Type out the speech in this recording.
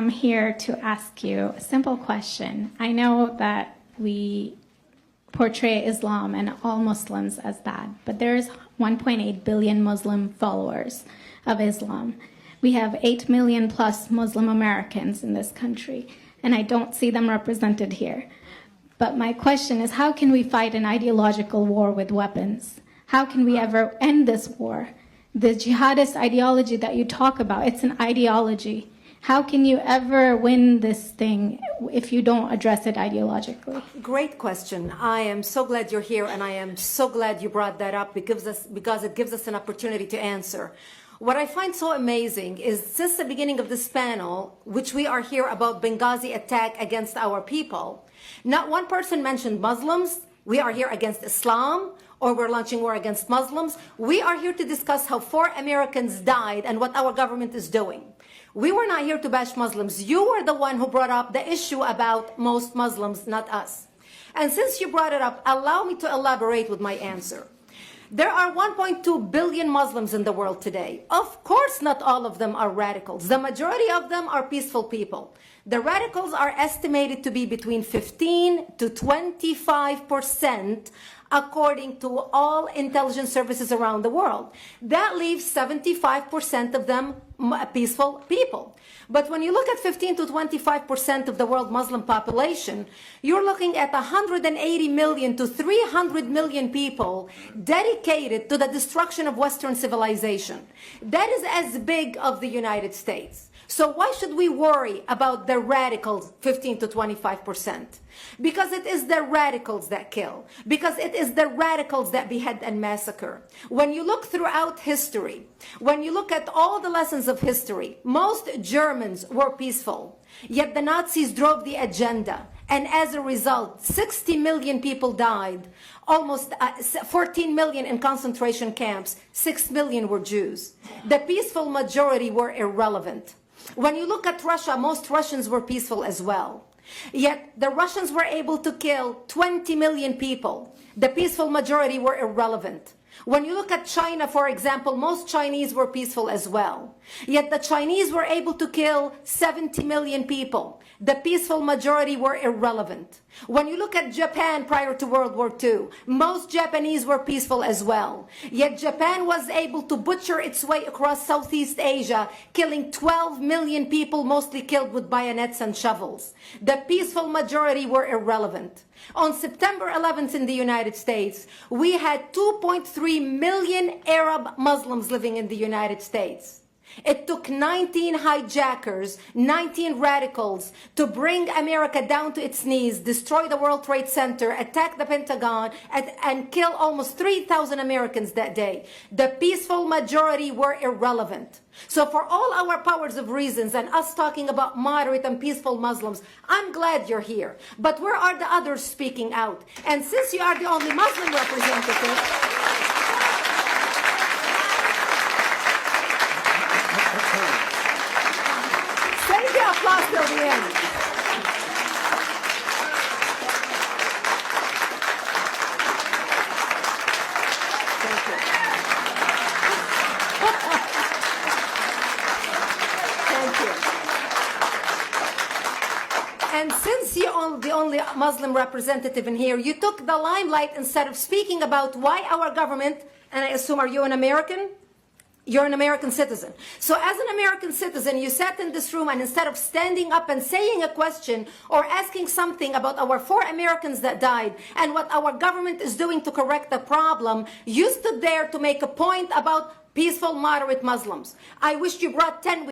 am here to ask you a simple question. I know that we portray Islam and all Muslims as bad, but there's 1.8 billion Muslim followers of Islam. We have 8 million plus Muslim Americans in this country, and I don't see them represented here. But my question is, how can we fight an ideological war with weapons? How can we ever end this war? The jihadist ideology that you talk about, it's an ideology. How can you ever win this thing if you don't address it ideologically? Great question. I am so glad you're here, and I am so glad you brought that up because it gives us an opportunity to answer. What I find so amazing is since the beginning of this panel, which we are here about Benghazi attack against our people, not one person mentioned Muslims. We are here against Islam, or we're launching war against Muslims. We are here to discuss how 4 Americans died and what our government is doing. We were not here to bash Muslims. You were the one who brought up the issue about most Muslims, not us. And since you brought it up, allow me to elaborate with my answer. There are 1.2 billion Muslims in the world today. Of course, not all of them are radicals. The majority of them are peaceful people. The radicals are estimated to be between 15 to 25%, according to all intelligence services around the world. That leaves 75% of them peaceful people. But when you look at 15 to 25% of the world Muslim population, you're looking at 180 million to 300 million people dedicated to the destruction of Western civilization. That is as big of the United States. So why should we worry about the radicals, 15 to 25%? Because it is the radicals that kill. Because it is the radicals that behead and massacre. When you look throughout history, when you look at all the lessons of history, most Germans were peaceful. Yet the Nazis drove the agenda. And as a result, 60 million people died. Almost 14 million in concentration camps. 6 million were Jews. The peaceful majority were irrelevant. When you look at Russia, most Russians were peaceful as well. Yet the Russians were able to kill 20 million people. The peaceful majority were irrelevant. When you look at China, for example, most Chinese were peaceful as well. Yet the Chinese were able to kill 70 million people. The peaceful majority were irrelevant. When you look at Japan prior to World War II, most Japanese were peaceful as well. Yet Japan was able to butcher its way across Southeast Asia, killing 12 million people, mostly killed with bayonets and shovels. The peaceful majority were irrelevant. On September 11th in the United States, we had 2.3 million Arab Muslims living in the United States. It took 19 hijackers, 19 radicals to bring America down to its knees, destroy the World Trade Center, attack the Pentagon, and kill almost 3,000 Americans that day. The peaceful majority were irrelevant. So for all our powers of reasons and us talking about moderate and peaceful Muslims, I'm glad you're here. But where are the others speaking out? And since you are the only Muslim representative, applause till the end. Thank you. Thank you. And since you're the only Muslim representative in here, you took the limelight instead of speaking about why our government, and I assume, are you an American? You're an American citizen. So as an American citizen, you sat in this room and instead of standing up and saying a question or asking something about our 4 Americans that died and what our government is doing to correct the problem, you stood there to make a point about peaceful, moderate Muslims. I wish you brought 10